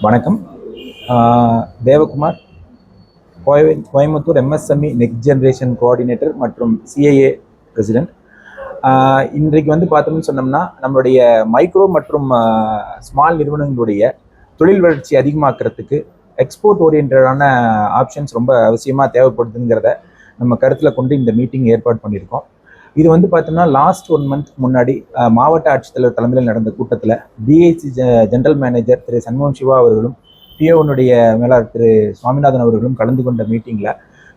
வணக்கம். Devakumar, Coimbatore MSME next generation coordinator மற்றும் CIA president. இன்றைக்கு வந்து பார்த்தோம்னு சொன்னோம்னா, நம்மளுடைய மைக்ரோ மற்றும் ஸ்மால் நிறுவனங்களுடைய தொழில் வளர்ச்சி அதிகமாக்குறதுக்கு எக்ஸ்போர்ட் ஓரியன்டான ஆப்ஷன்ஸ் ரொம்ப அவசியமாக தேவைப்படுதுங்கிறத நம்ம கருத்தில் கொண்டு இந்த மீட்டிங் ஏற்பாடு பண்ணியிருக்கோம். இது வந்து பார்த்தோம்னா லாஸ்ட் 1 மந்த் முன்னாடி மாவட்ட ஆட்சித்தலைவர் தலைமையில் நடந்த கூட்டத்தில் டிஐசி ஜெனரல் மேனேஜர் திரு சண்முகம் சிவா அவர்களும் பிஓனுடைய மேலாளர் திரு சுவாமிநாதன் அவர்களும் கலந்து கொண்ட மீட்டிங்கில்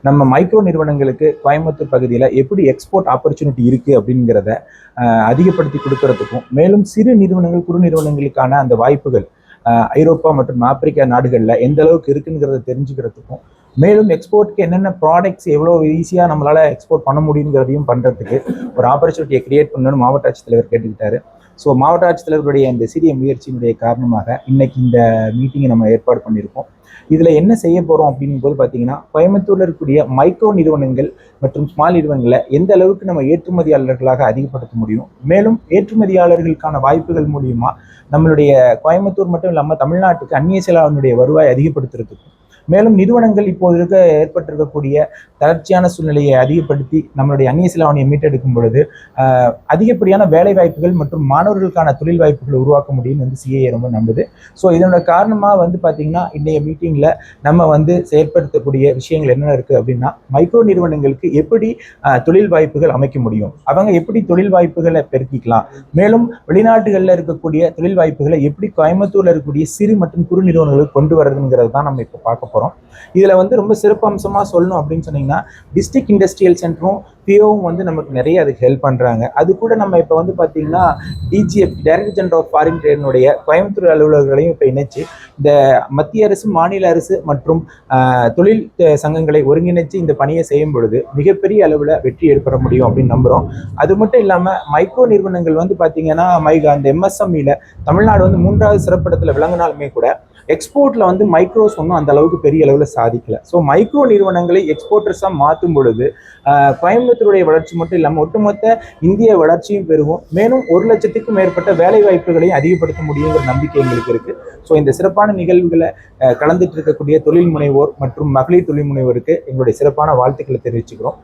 நம்ம மைக்ரோ நிறுவனங்களுக்கு கோயம்புத்தூர் பகுதியில் எப்படி எக்ஸ்போர்ட் ஆப்பர்ச்சுனிட்டி இருக்குது அப்படிங்கிறத அதிகப்படுத்தி கொடுக்கறதுக்கும், மேலும் சிறு நிறுவனங்கள் குறு நிறுவனங்களுக்கான அந்த வாய்ப்புகள் ஐரோப்பா மற்றும் ஆப்பிரிக்கா நாடுகளில் எந்த அளவுக்கு இருக்குங்கிறத தெரிஞ்சுக்கிறதுக்கும், மேலும் எக்ஸ்போர்ட்டுக்கு என்னென்ன ப்ராடக்ட்ஸ் எவ்வளோ ஈஸியாக நம்மளால் எக்ஸ்போர்ட் பண்ண முடியுங்கிறதையும் பண்ணுறதுக்கு ஒரு ஆப்பர்ச்சுனிட்டியை கிரியேட் பண்ணணும்னு மாவட்ட ஆட்சித்தலைவர் கேட்டுக்கிட்டாரு. ஸோ மாவட்ட ஆட்சித்தலைவருடைய இந்த சிறிய முயற்சியினுடைய காரணமாக இன்னைக்கு இந்த மீட்டிங்கை நம்ம ஏற்பாடு பண்ணியிருக்கோம். இதில் என்ன செய்ய போகிறோம் அப்படிங்கும் போது பார்த்தீங்கன்னா, கோயம்புத்தூரில் இருக்கக்கூடிய மைக்ரோ நிறுவனங்கள் மற்றும் ஸ்மால் நிறுவனங்களை எந்த அளவுக்கு நம்ம ஏற்றுமதியாளர்களாக அதிகப்படுத்த முடியும், மேலும் ஏற்றுமதியாளர்களுக்கான வாய்ப்புகள் மூலியமாக நம்மளுடைய கோயம்புத்தூர் மட்டும் இல்லாமல் தமிழ்நாட்டுக்கு அந்நிய செலாவணியுடைய வருவாய் அதிகப்படுத்துறதுக்கும், மேலும் நிறுவனங்கள் இப்போது ஏற்பட்டிருக்கக்கூடிய தளர்ச்சியான சூழ்நிலையை அதிகப்படுத்தி நம்மளுடைய அந்நிய செலாவணியை மீட்டெடுக்கும் பொழுது அதிகப்படியான வேலை வாய்ப்புகள் மற்றும் மாணவர்களுக்கான தொழில் வாய்ப்புகளை உருவாக்க முடியும்னு வந்து சிஏஏ ரொம்ப நம்புது. ஸோ இதனோட காரணமாக வந்து பார்த்தீங்கன்னா, இன்றைய மீட்டிங்கில் நம்ம வந்து செயற்படுத்தக்கூடிய விஷயங்கள் என்ன இருக்குது அப்படின்னா, மைக்ரோ நிறுவனங்களுக்கு எப்படி தொழில் வாய்ப்புகள் அமைக்க முடியும், அவங்க எப்படி தொழில் வாய்ப்புகளை பெருக்கிக்கலாம், மேலும் வெளிநாட்டுகளில் இருக்கக்கூடிய தொழில் வாய்ப்புகளை எப்படி கோயம்புத்தூரில் இருக்கக்கூடிய சிறு மற்றும் குறு நிறுவனங்களுக்கு கொண்டு வரதுங்கிறது தான் நம்ம இப்போ பார்க்க போகிறோம். இதுல வந்து ரொம்ப சிறப்பு அம்சமா சொல்லணும் அப்படின்னு சொன்னீங்கன்னா, டிஸ்ட்ரிக்ட் இண்டஸ்ட்ரியல் சென்டரும் பிஓவும் வந்து நமக்கு நிறைய அதுக்கு ஹெல்ப் பண்றாங்க. அது கூட நம்ம இப்போ வந்து பார்த்தீங்கன்னா DGF director general of foreign ட்ரேடினுடைய கோயம்புத்தூர் அலுவலர்களையும் இப்போ இணைச்சு இந்த மத்திய அரசு, மாநில அரசு மற்றும் தொழில் சங்கங்களை ஒருங்கிணைச்சு இந்த பணியை செய்யும் பொழுது மிகப்பெரிய அளவில் வெற்றி ஏற்பட முடியும் அப்படின்னு நம்புகிறோம். அது மட்டும் இல்லாமல் மைக்ரோ நிறுவனங்கள் வந்து பார்த்தீங்கன்னா அந்த எம்எஸ்எம்இல தமிழ்நாடு வந்து 3வது சிறப்பிடத்தில் விளங்கினாலுமே கூட எக்ஸ்போர்ட்ல வந்து மைக்ரோஸ் ஒன்றும் அந்த அளவுக்கு பெரிய அளவில் சாதிக்கல. ஸோ மைக்ரோ நிறுவனங்களை எக்ஸ்போர்ட்டர்ஸாக மாற்றும் பொழுது கோயம்புத்தூருடைய வளர்ச்சி மட்டும் இல்லாமல் ஒட்டுமொத்த இந்திய வளர்ச்சியும் பெருகும், மேலும் 1 லட்சத்துக்கும் மேற்பட்ட வேலை வாய்ப்புகளையும் அதிகப்படுத்த முடியுங்கிற நம்பிக்கை எங்களுக்கு இருக்கு. ஸோ இந்த சிறப்பான நிகழ்வுகளை கலந்துட்டு இருக்கக்கூடிய தொழில் முனைவோர் மற்றும் மகளிர் தொழில் முனைவோருக்கு எங்களுடைய சிறப்பான வாழ்த்துக்களை தெரிவிச்சுக்கிறோம்.